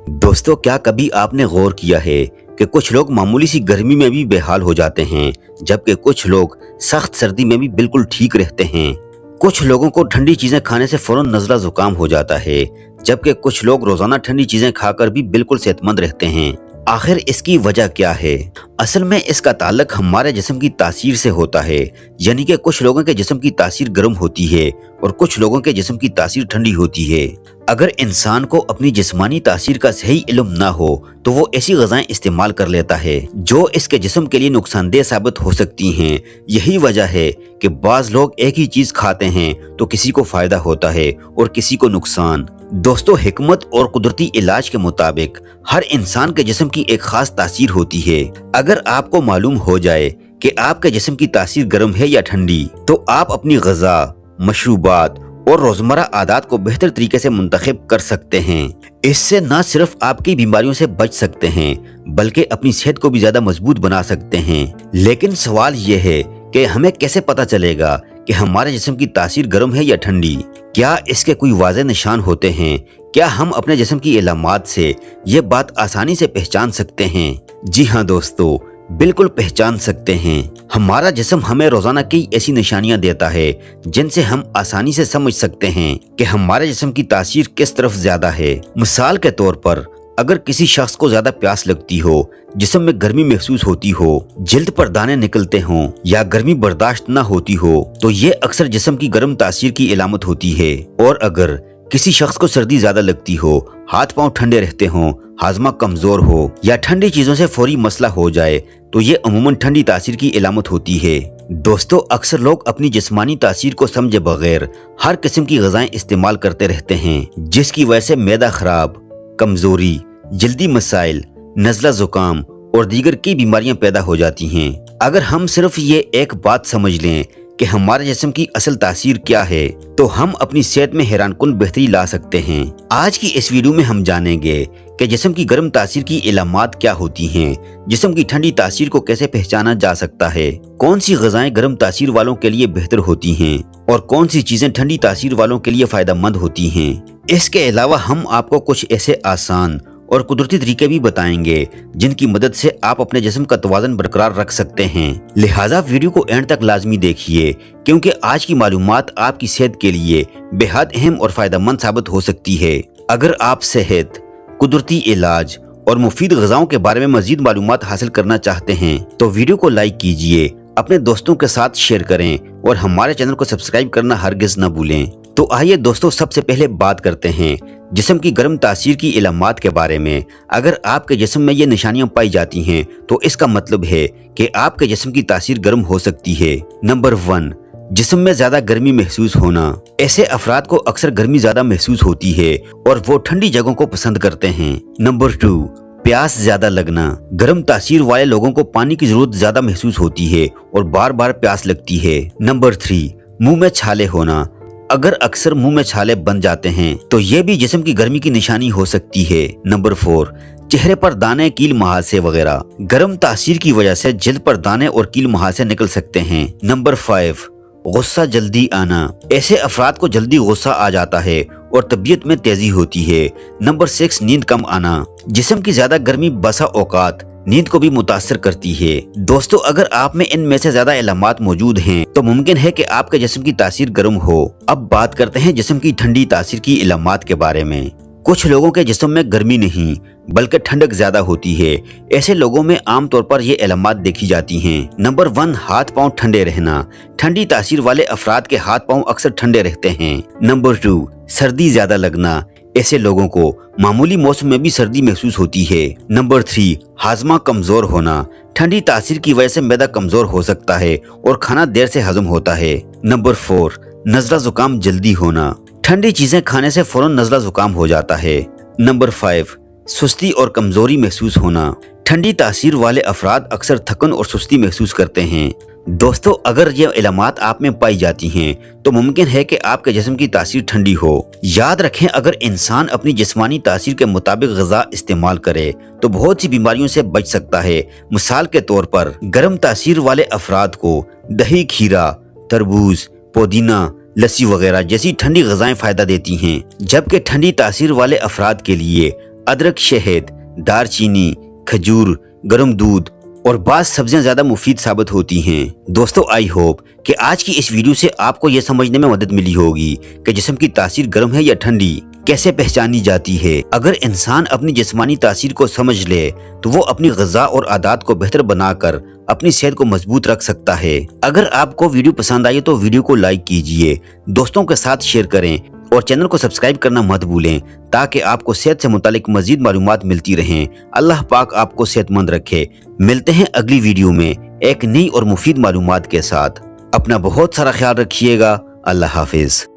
दोस्तों, क्या कभी आपने गौर किया है कि कुछ लोग मामूली सी गर्मी में भी बेहाल हो जाते हैं, जबकि कुछ लोग सख्त सर्दी में भी बिल्कुल ठीक रहते हैं। कुछ लोगों को ठंडी चीजें खाने से फौरन नज़ला जुकाम हो जाता है, जबकि कुछ लोग रोजाना ठंडी चीजें खाकर भी बिल्कुल सेहतमंद रहते हैं। आखिर इसकी वजह क्या है? असल में इसका ताल्लुक हमारे जिस्म की तासीर से होता है, यानी कि कुछ लोगों के जिस्म की तासीर गर्म होती है और कुछ लोगों के जिस्म की तासीर ठंडी होती है। अगर इंसान को अपनी जिस्मानी तासीर का सही इल्म ना हो तो वो ऐसी ग़िज़ाएं इस्तेमाल कर लेता है जो इसके जिस्म के लिए नुकसानदेह साबित हो सकती हैं। यही वजह है कि बाज़ लोग एक ही चीज़ खाते हैं तो किसी को फ़ायदा होता है और किसी को नुकसान। दोस्तों, हिकमत और कुदरती इलाज के मुताबिक हर इंसान के जिस्म की एक खास तासीर होती है। अगर आपको मालूम हो जाए कि आपके जिस्म की तासीर गर्म है या ठंडी, तो आप अपनी ग़िज़ा, मशरूबात और रोजमर्रा आदात को बेहतर तरीके से मुंतखब कर सकते हैं। इससे न सिर्फ आपकी बीमारियों से बच सकते हैं बल्कि अपनी सेहत को भी ज्यादा मजबूत बना सकते हैं। लेकिन सवाल ये है कि हमें कैसे पता चलेगा कि हमारे जिस्म की तासीर गर्म है या ठंडी? क्या इसके कोई वाज़ेह निशान होते हैं? क्या हम अपने जिस्म की इलामात से ये बात आसानी से पहचान सकते हैं? जी हाँ दोस्तों, बिल्कुल पहचान सकते हैं। हमारा जिस्म हमें रोजाना कई ऐसी निशानियां देता है जिनसे हम आसानी से समझ सकते हैं कि हमारे जिस्म की तासीर किस तरफ ज्यादा है। मिसाल के तौर पर, अगर किसी शख्स को ज्यादा प्यास लगती हो, जिस्म में गर्मी महसूस होती हो, जिल्द पर दाने निकलते हों या गर्मी बर्दाश्त न होती हो, तो ये अक्सर जिस्म की गर्म तासीर की इलामत होती है। और अगर किसी शख्स को सर्दी ज्यादा लगती हो, हाथ पांव ठंडे रहते हों, हाजमा कमजोर हो या ठंडी चीजों से फौरी मसला हो जाए, तो ये अमूमन ठंडी तासीर की इलामत होती है। दोस्तों, अक्सर लोग अपनी जिस्मानी तासीर को समझे बगैर हर किस्म की ग़िज़ाएं इस्तेमाल करते रहते हैं, जिसकी वजह से मैदा खराब, कमजोरी, जल्दी मसाइल, नज़ला जुकाम और दीगर कई बीमारियां पैदा हो जाती हैं। अगर हम सिर्फ ये एक बात समझ लें कि हमारे जिस्म की असल तासीर क्या है, तो हम अपनी सेहत में हैरानकुन बेहतरी ला सकते हैं। आज की इस वीडियो में हम जानेंगे कि जिस्म की गर्म तासीर की इलामात क्या होती हैं, जिस्म की ठंडी तासीर को कैसे पहचाना जा सकता है, कौन सी ग़िज़ाएं गर्म तासीर वालों के लिए बेहतर होती हैं और कौन सी चीजें ठंडी तासीर वालों के लिए फायदेमंद होती हैं। इसके अलावा हम आपको कुछ ऐसे आसान और कुदरती तरीके भी बताएंगे जिनकी मदद से आप अपने जिस्म का तवाज़ुन बरकरार रख सकते हैं। लिहाजा वीडियो को एंड तक लाजमी देखिए, क्योंकि आज की मालूमात आपकी सेहत के लिए बेहद अहम और फायदेमंद साबित हो सकती है। अगर आप सेहत, कुदरती इलाज और मुफीद ग़िज़ाओं के बारे में मजीद मालूमात हासिल करना चाहते हैं तो वीडियो को लाइक कीजिए, अपने दोस्तों के साथ शेयर करें और हमारे चैनल को सब्सक्राइब करना हरगिज न भूलें। तो आइए दोस्तों, सबसे पहले बात करते हैं जिस्म की गर्म तासीर की इलामात के बारे में। अगर आपके जिस्म में ये निशानियां पाई जाती हैं तो इसका मतलब है कि आपके जिस्म की तासीर गर्म हो सकती है। नंबर 1, जिस्म में ज्यादा गर्मी महसूस होना। ऐसे अफराद को अक्सर गर्मी ज्यादा महसूस होती है और वो ठंडी जगहों को पसंद करते हैं। नंबर 2, प्यास ज्यादा लगना। गर्म तासीर वाले लोगों को पानी की जरूरत ज्यादा महसूस होती है और बार बार प्यास लगती है। नंबर 3, मुंह में छाले होना। अगर अक्सर मुंह में छाले बन जाते हैं तो ये भी जिस्म की गर्मी की निशानी हो सकती है। नंबर 4, चेहरे पर दाने, कील मुहासे वगैरह। गर्म तासीर की वजह से जिल्द पर दाने और कील मुहासे निकल सकते हैं। नंबर 5, गुस्सा जल्दी आना। ऐसे अफराद को जल्दी गुस्सा आ जाता है और तबीयत में तेजी होती है। नंबर 6, नींद कम आना। जिस्म की ज्यादा गर्मी बसा औकात नींद को भी मुतासर करती है। दोस्तों, अगर आप में इनमें से ज्यादा इलामात मौजूद हैं तो मुमकिन है कि आपके जिस्म की तासीर गर्म हो। अब बात करते हैं जिस्म की ठंडी तासीर की इलामात के बारे में। कुछ लोगों के जिस्म में गर्मी नहीं बल्कि ठंडक ज्यादा होती है। ऐसे लोगों में आमतौर पर ये इलामात देखी जाती हैं। नंबर 1, हाथ पांव ठंडे रहना। ठंडी तासीर वाले अफराद के हाथ पांव अक्सर ठंडे रहते हैं। नंबर 2, सर्दी ज्यादा लगना। ऐसे लोगों को मामूली मौसम में भी सर्दी महसूस होती है। नंबर 3, हाजमा कमजोर होना। ठंडी तासीर की वजह से मैदा कमजोर हो सकता है और खाना देर से हजम होता है। नंबर 4, नज़ला जुकाम जल्दी होना। ठंडी चीजें खाने से फौरन नज़ला जुकाम हो जाता है। नंबर 5, सुस्ती और कमजोरी महसूस होना। ठंडी तासीर वाले अफराद अक्सर थकन और सुस्ती महसूस करते हैं। दोस्तों, अगर ये इलामात आप में पाई जाती हैं तो मुमकिन है कि आपके जिस्म की तासीर ठंडी हो। याद रखें, अगर इंसान अपनी जिस्मानी तासीर के मुताबिक ग़िज़ा इस्तेमाल करे तो बहुत सी बीमारियों से बच सकता है। मिसाल के तौर पर, गर्म तासीर वाले अफराद को दही, खीरा, तरबूज, पुदीना, लस्सी वगैरह जैसी ठंडी ग़िज़ाएं फ़ायदा देती हैं, जबकि ठंडी तासीर वाले अफराद के लिए ادرک، شہد، دار چینی، کھجور، گرم دودھ اور بعض سبزیاں زیادہ مفید ثابت ہوتی ہیں۔ دوستو آئی ہوپ کہ آج کی اس ویڈیو سے آپ کو یہ سمجھنے میں مدد ملی ہوگی کہ جسم کی تاثیر گرم ہے یا ٹھنڈی کیسے پہچانی جاتی ہے۔ اگر انسان اپنی جسمانی تاثیر کو سمجھ لے تو وہ اپنی غذا اور عادات کو بہتر بنا کر اپنی صحت کو مضبوط رکھ سکتا ہے۔ اگر آپ کو ویڈیو پسند آئی تو ویڈیو کو لائک کیجئے، دوستوں کے ساتھ شیئر کریں اور چینل کو سبسکرائب کرنا مت بھولیں تاکہ آپ کو صحت سے متعلق مزید معلومات ملتی رہیں۔ اللہ پاک آپ کو صحت مند رکھے۔ ملتے ہیں اگلی ویڈیو میں ایک نئی اور مفید معلومات کے ساتھ۔ اپنا بہت سارا خیال رکھیے گا۔ اللہ حافظ۔